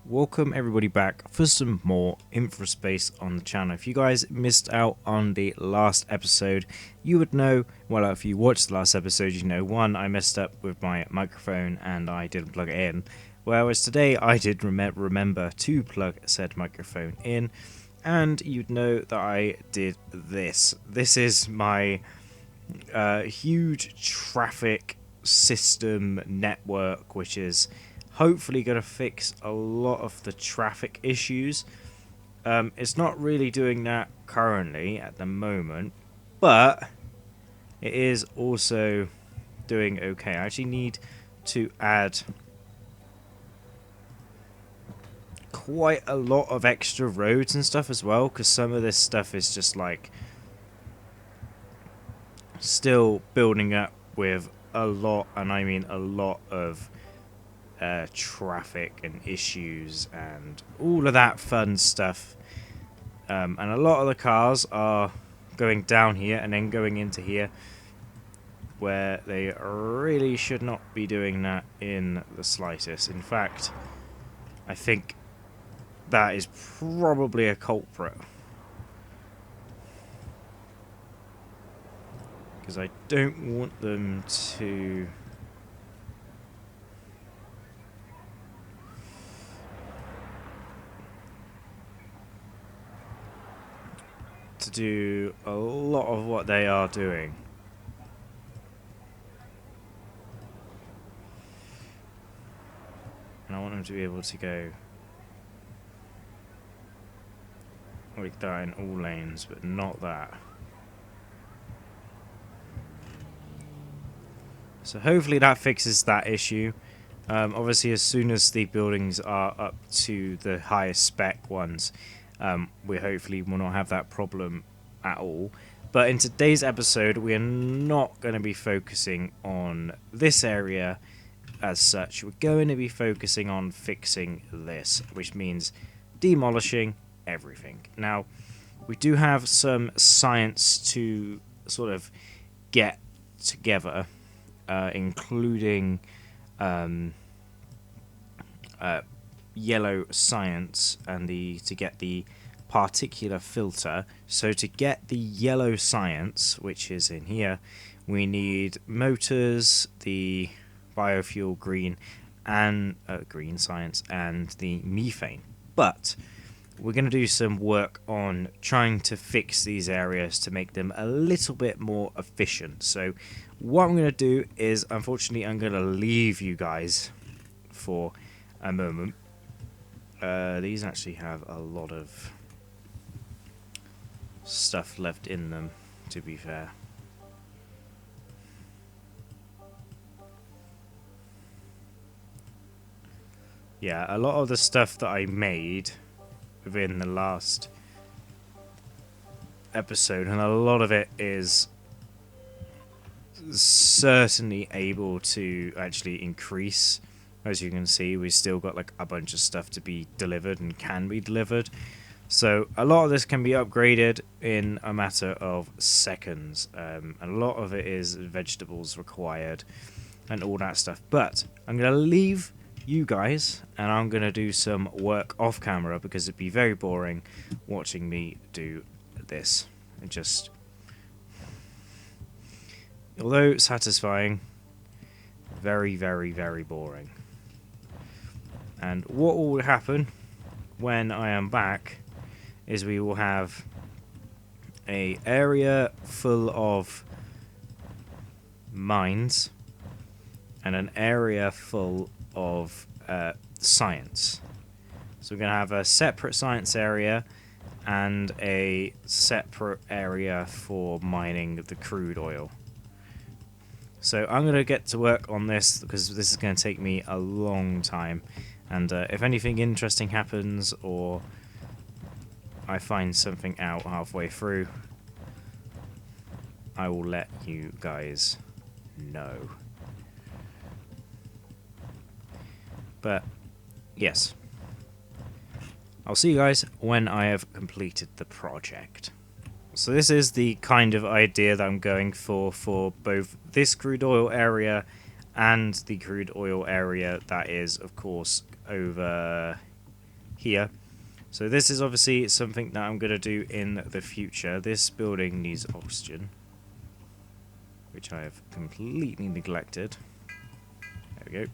welcome everybody back for some more infra space on the channel. If you guys missed out on the last episode, you would know, well, if you watched the last episode, you know, one, I messed up with my microphone and I didn't plug it in, whereas today I did remember to plug said microphone in, and you'd know that I did this. This is my huge traffic system network, which is hopefully going to fix a lot of the traffic issues. It's not really doing that currently at the moment, but it is also doing okay. I actually need to add quite a lot of extra roads and stuff as well, because some of this stuff is just like still building up with a lot, and I mean a lot of traffic and issues and all of that fun stuff, and a lot of the cars are going down here and then going into here, where they really should not be doing that in the slightest. In fact, I think that is probably a culprit, because I don't want them to do a lot of what they are doing. And I want them to be able to go like that in all lanes, but not that. So hopefully that fixes that issue. Obviously, as soon as the buildings are up to the highest spec ones, we hopefully will not have that problem at all. But in today's episode, we are not going to be focusing on this area as such. We're going to be focusing on fixing this, which means demolishing everything. Now, we do have some science to sort of get together, including yellow science and to get the particular filter. So to get the yellow science, which is in here, we need motors, the biofuel green, and green science, and the methane. But we're going to do some work on trying to fix these areas to make them a little bit more efficient. So what I'm going to do is, unfortunately, I'm going to leave you guys for a moment. These actually have a lot of stuff left in them, to be fair. Yeah, a lot of the stuff that I made within the last episode, and a lot of it is certainly able to actually increase. As you can see, we've still got like a bunch of stuff to be delivered and can be delivered. So a lot of this can be upgraded in a matter of seconds. A lot of it is vegetables required and all that stuff. But I'm going to leave you guys and I'm going to do some work off camera, because it'd be very boring watching me do this. And just, although satisfying, very, very, very boring. And what will happen when I am back is we will have a area full of mines and an area full of science. So we're going to have a separate science area and a separate area for mining the crude oil. So I'm going to get to work on this, because this is going to take me a long time. And if anything interesting happens, or I find something out halfway through, I will let you guys know. But yes, I'll see you guys when I have completed the project. So this is the kind of idea that I'm going for both this crude oil area and the crude oil area that is, of course, over here. So this is obviously something that I'm going to do in the future. This building needs oxygen, which I have completely neglected. There we go.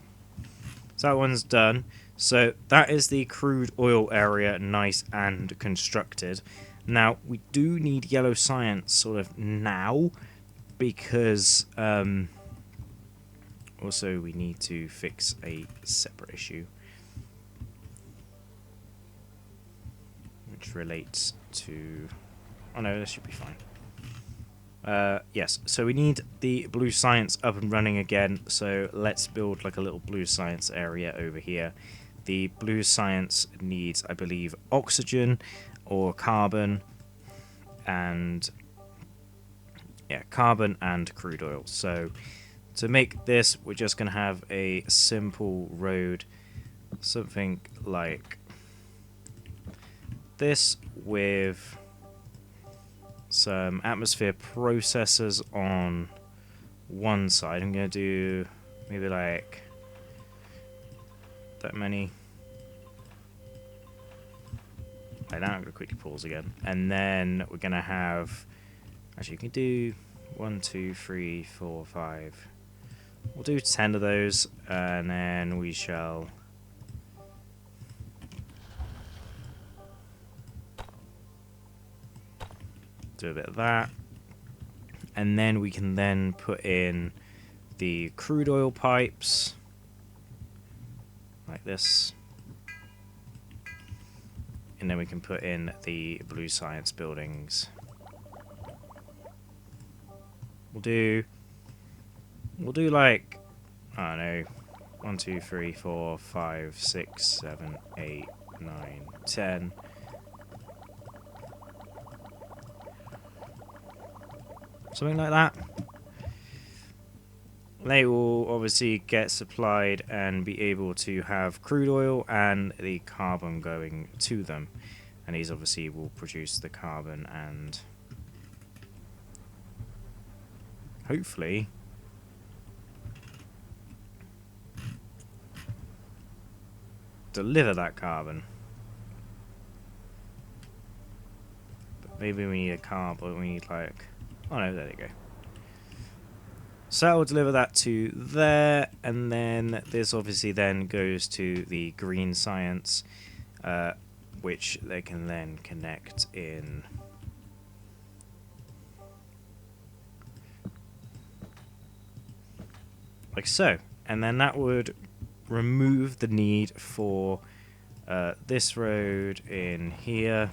So that one's done. So that is the crude oil area, nice and constructed. Now, we do need yellow science sort of now, because also we need to fix a separate issue, which relates to... oh no, this should be fine. Yes, so we need the blue science up and running again, so let's build like a little blue science area over here. The blue science needs, I believe, oxygen or carbon, and yeah, carbon and crude oil. So to make this, we're just going to have a simple road, something like this, with some atmosphere processors on one side. I'm going to do maybe like that many. Like that. I'm going to quickly pause again. And then we're going to have... actually, you can do 1, 2, 3, 4, 5. We'll do 10 of those, and then we shall... do a bit of that. And then we can then put in the crude oil pipes. Like this. And then we can put in the blue science buildings. We'll do like, I don't know, 1, 2, 3, 4, 5, 6, 7, 8, 9, 10. Something like that. They will obviously get supplied and be able to have crude oil and the carbon going to them. And these obviously will produce the carbon and hopefully deliver that carbon. But maybe we need a carbon, we need like... oh no, there you go. So I'll deliver that to there, and then this obviously then goes to the green science, which they can then connect in. Like so. And then that would remove the need for this road in here.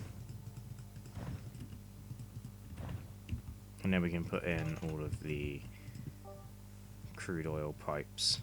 And then we can put in all of the crude oil pipes.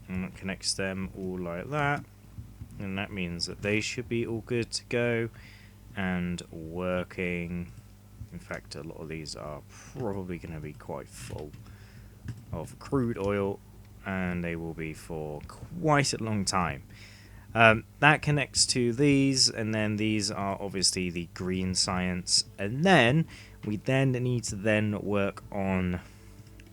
And that connects them all like that, and that means that they should be all good to go and working. In fact, a lot of these are probably going to be quite full of crude oil, and they will be for quite a long time. That connects to these, and then these are obviously the green science, and then we then need to then work on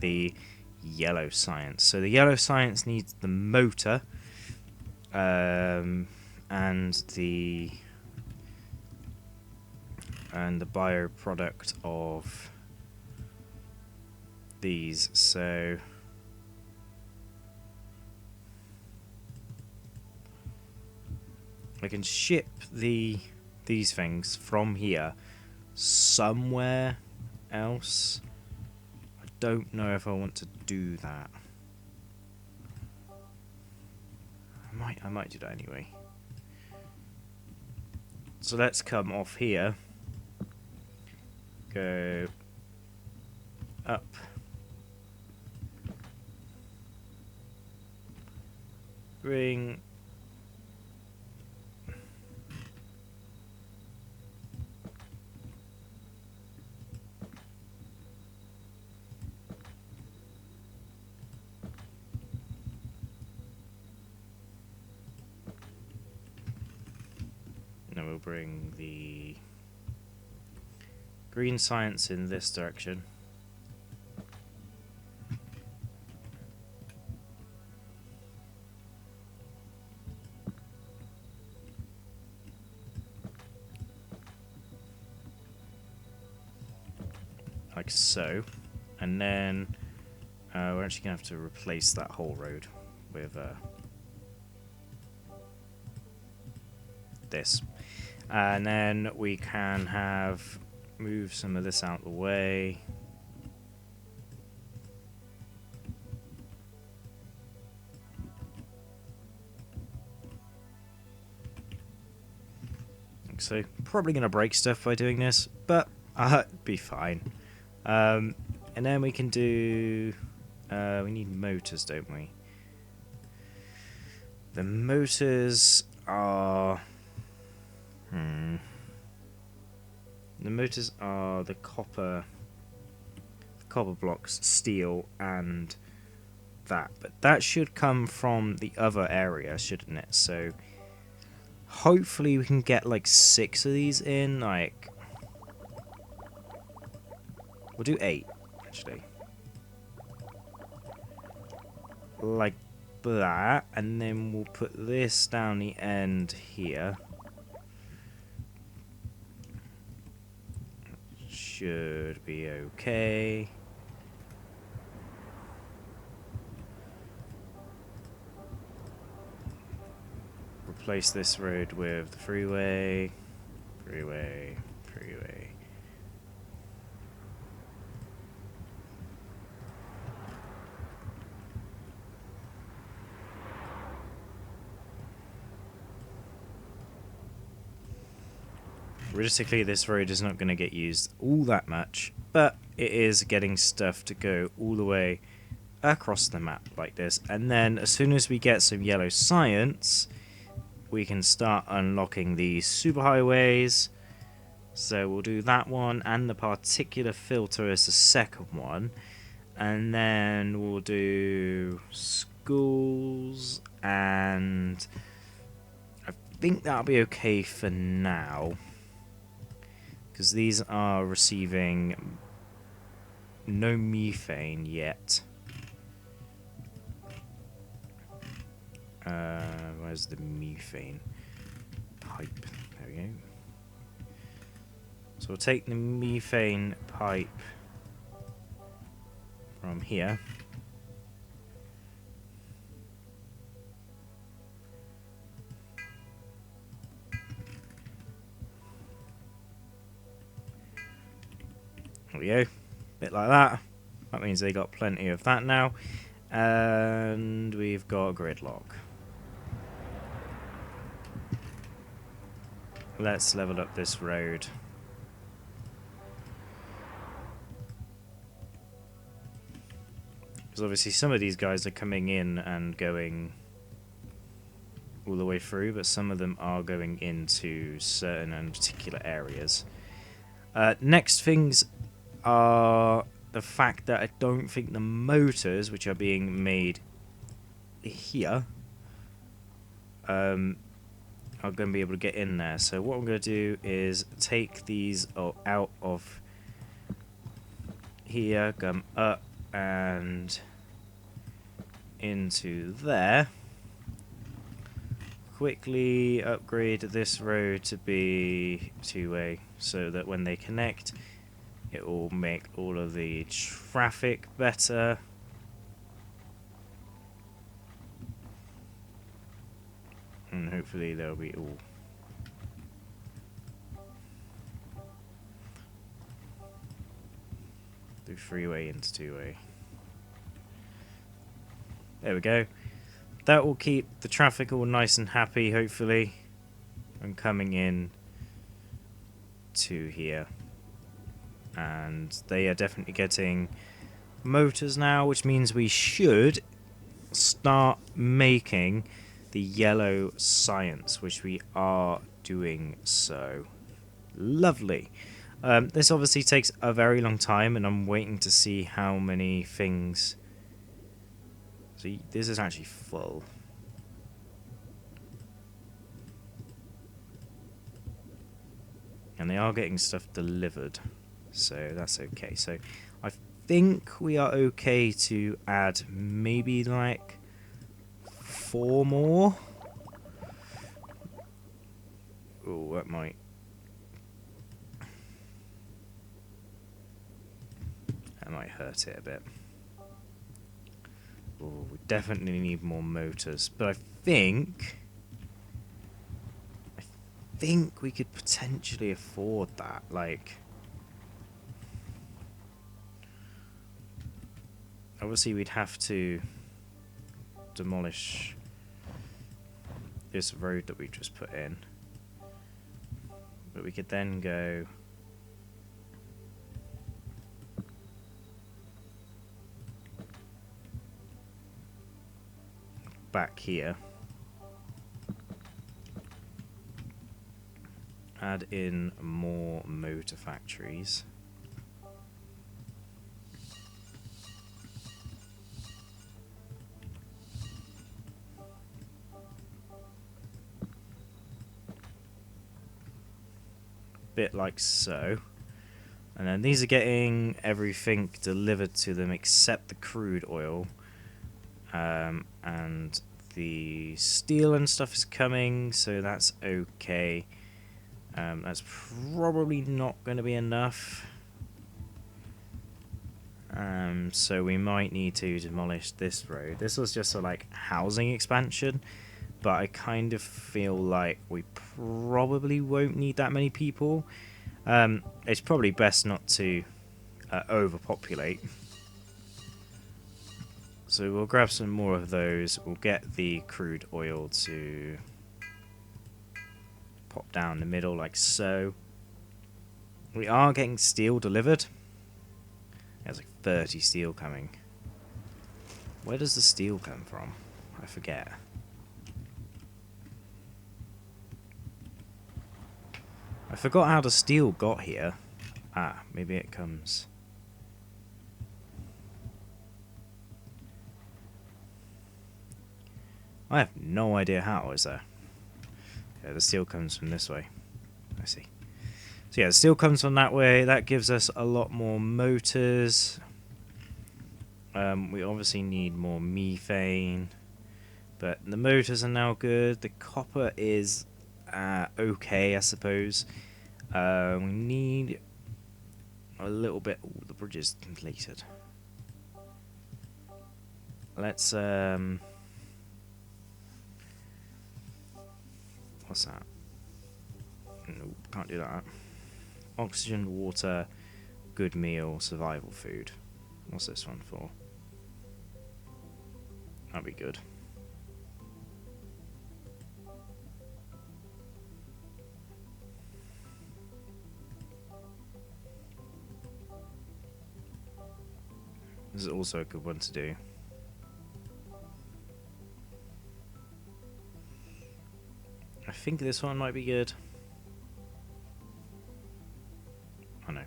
the yellow science. So the yellow science needs the motor, and the bioproduct of these. So I can ship these things from here somewhere else. I don't know if I want to do that. I might do that anyway. So let's come off here, go up, bring now we'll bring the green science in this direction. Like so. And then we're actually going to have to replace that whole road with this. And then we can have move some of this out of the way. Like so. Probably going to break stuff by doing this, but be fine. And then we can do... we need motors, don't we? The motors are... The motors are the copper blocks, steel, and that. But that should come from the other area, shouldn't it? So hopefully we can get like 6 of these in. Like, we'll do 8, actually. Like that, and then we'll put this down the end here. Should be okay. Replace this road with the freeway. Freeway. Realistically, this road is not going to get used all that much, but it is getting stuff to go all the way across the map like this. And then as soon as we get some yellow science, we can start unlocking the superhighways. So we'll do that one, and the particular filter is the second one. And then we'll do schools, and I think that'll be okay for now. Because these are receiving no methane yet. Where's the methane pipe? There we go. So we'll take the methane pipe from here. There we go. Bit like that. That means they got plenty of that now. And we've got gridlock. Let's level up this road. Because obviously some of these guys are coming in and going all the way through, but some of them are going into certain and particular areas. Next things are the fact that I don't think the motors, which are being made here, are going to be able to get in there. So what I'm going to do is take these out of here, come up and into there. Quickly upgrade this road to be two-way so that when they connect, it will make all of the traffic better. And hopefully they'll be all do freeway into two-way. There we go. That will keep the traffic all nice and happy, hopefully, and coming in to here. And they are definitely getting motors now, which means we should start making the yellow science, which we are doing so. Lovely. This obviously takes a very long time, and I'm waiting to see how many things. See, this is actually full. And they are getting stuff delivered, so that's okay. So I think we are okay to add maybe like 4 more. Oh, that might. That might hurt it a bit. Oh, we definitely need more motors, but I think we could potentially afford that. Like, obviously we'd have to demolish this road that we just put in, but we could then go back here, add in more motor factories, bit like so, and then these are getting everything delivered to them except the crude oil, and the steel and stuff is coming, so that's okay. That's probably not going to be enough, so we might need to demolish this road. This was just a like housing expansion, but I kind of feel like we probably won't need that many people. It's probably best not to overpopulate. So we'll grab some more of those. We'll get the crude oil to pop down the middle like so. We are getting steel delivered. There's like 30 steel coming. Where does the steel come from? I forget. I forgot how the steel got here. Ah, maybe it comes. I have no idea how, is there? Yeah, the steel comes from this way. I see. So yeah, the steel comes from that way. That gives us a lot more motors. We obviously need more methane. But the motors are now good. The copper is okay, I suppose. We need a little bit. Ooh, the bridge is completed. Let's what's that? Nope, can't do that. Oxygen, water, good meal, survival food. What's this one for? That'd be good. This is also a good one to do. I think this one might be good. Oh no.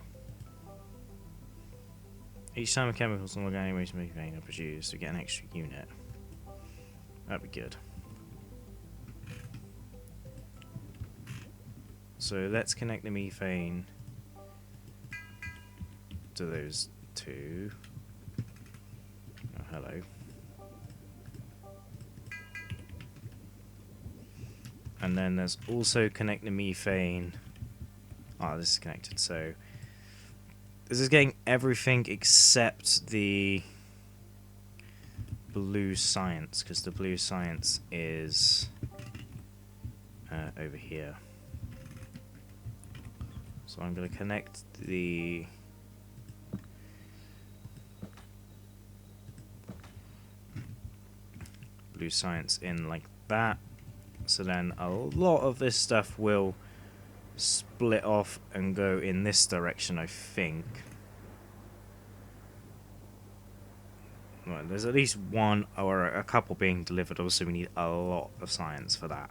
Each time a chemicals and organic waste methane are produced, we get an extra unit. That'd be good. So let's connect the methane to those two. Oh, hello. And then there's also connect the methane. Ah, this is connected, so this is getting everything except the blue science, because the blue science is over here. So I'm going to connect the blue science in like that. So then a lot of this stuff will split off and go in this direction, I think. Right, there's at least one or a couple being delivered. Obviously, we need a lot of science for that.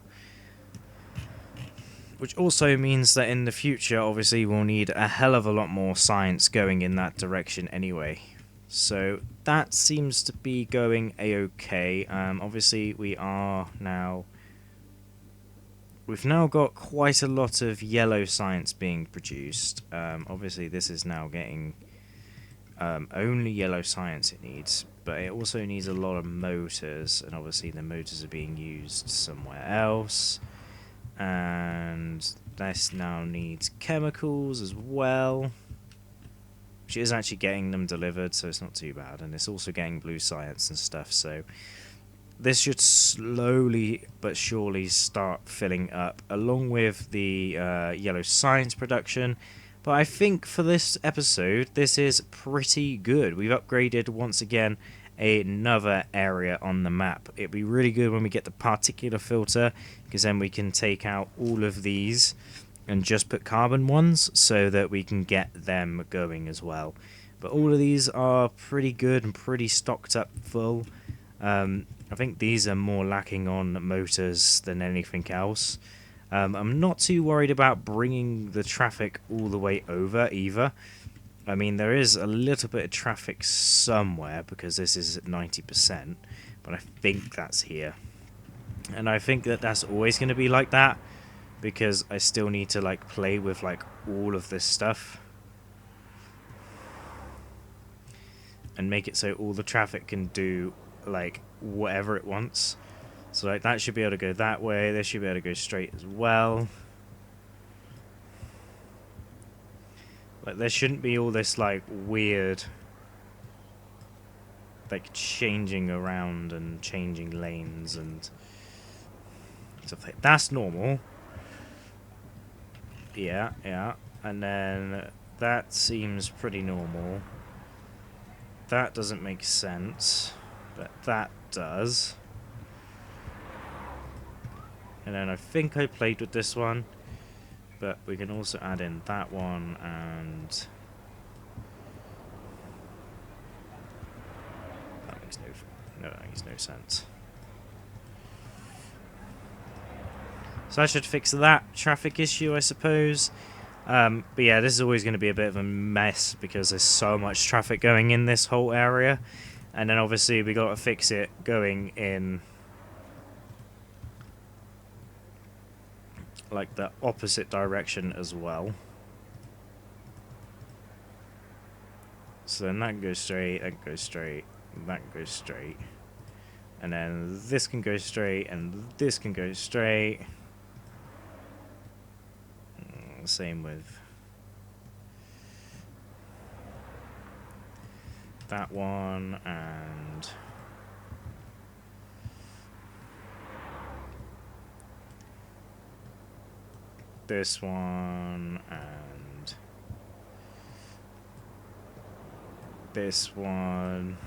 Which also means that in the future, obviously, we'll need a hell of a lot more science going in that direction anyway. So that seems to be going a-okay. Obviously, we've now got quite a lot of yellow science being produced. Obviously, this is now getting only yellow science it needs, but it also needs a lot of motors, and obviously the motors are being used somewhere else. And this now needs chemicals as well, which is actually getting them delivered, so it's not too bad. And it's also getting blue science and stuff, so this should slowly but surely start filling up, along with the yellow science production. But I think for this episode, this is pretty good. We've upgraded, once again, another area on the map. It'd be really good when we get the particular filter, because then we can take out all of these and just put carbon ones, so that we can get them going as well. But all of these are pretty good and pretty stocked up full. I think these are more lacking on motors than anything else. I'm not too worried about bringing the traffic all the way over either. I mean, there is a little bit of traffic somewhere, because this is at 90%, but I think that's here. And I think that that's always going to be like that, because I still need to like play with like all of this stuff and make it so all the traffic can do like whatever it wants. So like that should be able to go that way, this should be able to go straight as well. Like there shouldn't be all this like weird like changing around and changing lanes and stuff like that's normal. Yeah, yeah. And then that seems pretty normal. That doesn't make sense, but that does. And then I think I played with this one, but we can also add in that one, and that makes that makes no sense. So I should fix that traffic issue, I suppose. But yeah, this is always going to be a bit of a mess, because there's so much traffic going in this whole area. And then obviously we got to fix it going in like the opposite direction as well. So then that goes straight, that goes straight, that goes straight. And then this can go straight, and this can go straight. Same with that one, and this one, and this one.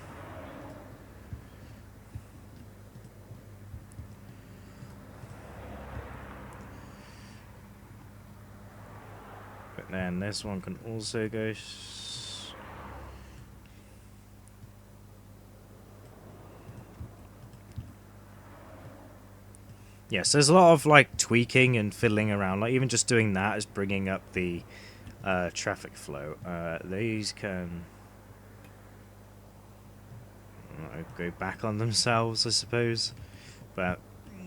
But then this one can also go yes, there's a lot of like tweaking and fiddling around. Like even just doing that is bringing up the traffic flow. These can go back on themselves, I suppose, but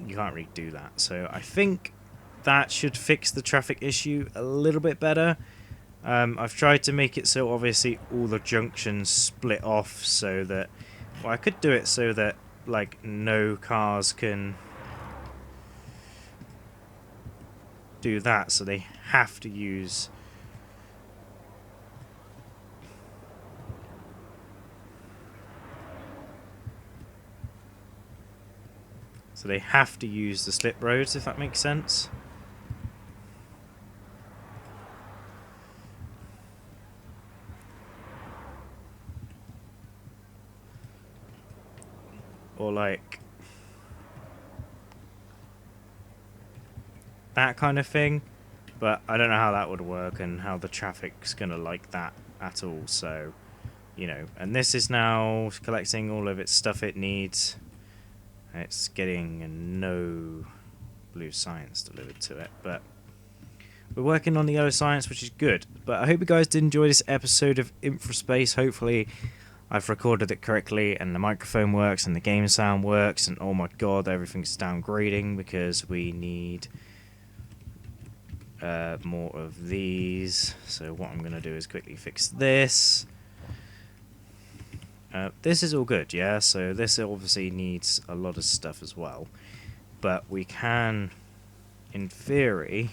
you can't really do that. So I think that should fix the traffic issue a little bit better. I've tried to make it so obviously all the junctions split off, so that, well, I could do it so that like no cars can do that, so they have to use the slip roads, if that makes sense. Or like that kind of thing. But I don't know how that would work and how the traffic's going to like that at all. So, you know, and this is now collecting all of its stuff it needs. It's getting no blue science delivered to it, but we're working on the yellow science, which is good. But I hope you guys did enjoy this episode of Infraspace. Hopefully I've recorded it correctly and the microphone works and the game sound works, and oh my god, everything's downgrading because we need more of these. So what I'm going to do is quickly fix this. This is all good, yeah, so this obviously needs a lot of stuff as well. But we can, in theory,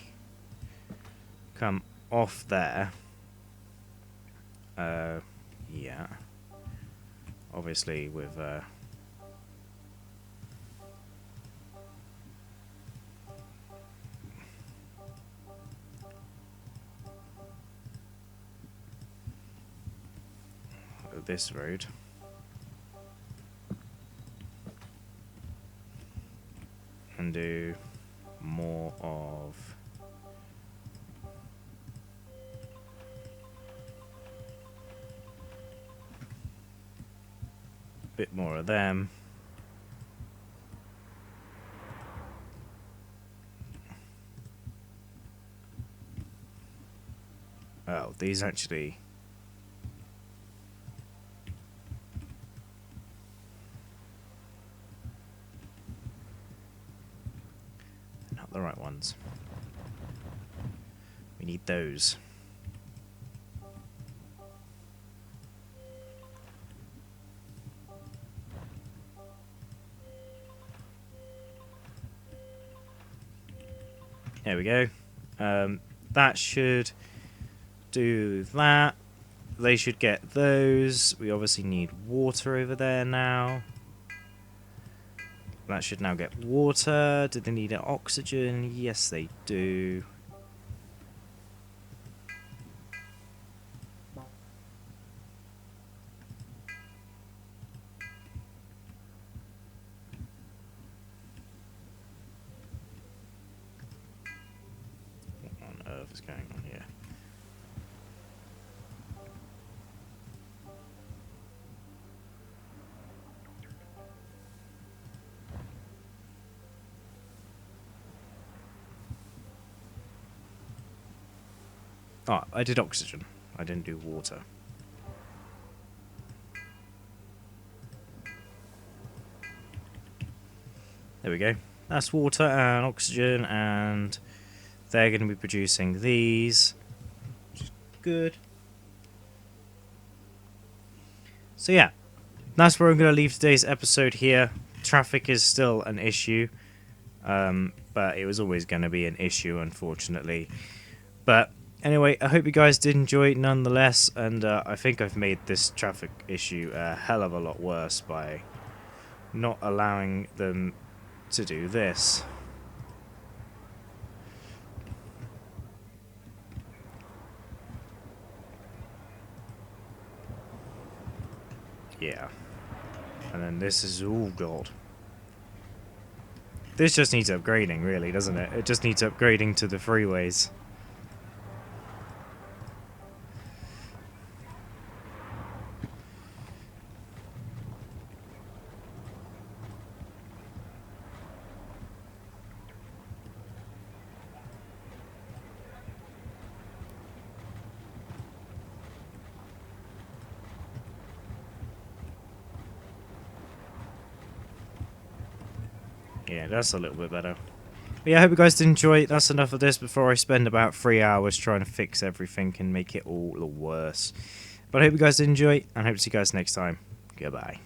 come off there. Yeah. Obviously with this road. And do more of a bit more of them. Oh, these actually not the right ones. We need those. There we go. That should do that. They should get those. We obviously need water over there now. That should now get water. Do they need oxygen? Yes, they do. What on earth is going on here? Oh, I did oxygen. I didn't do water. There we go. That's water and oxygen, and they're going to be producing these, which is good. So yeah, that's where I'm going to leave today's episode here. Traffic is still an issue, but it was always going to be an issue, unfortunately. But anyway, I hope you guys did enjoy it nonetheless, and I think I've made this traffic issue a hell of a lot worse by not allowing them to do this. Yeah. And then this is, oh god. This just needs upgrading, really, doesn't it? It just needs upgrading to the freeways. Yeah, that's a little bit better. But yeah, I hope you guys did enjoy. That's enough of this before I spend about 3 hours trying to fix everything and make it all worse. But I hope you guys did enjoy, and I hope to see you guys next time. Goodbye.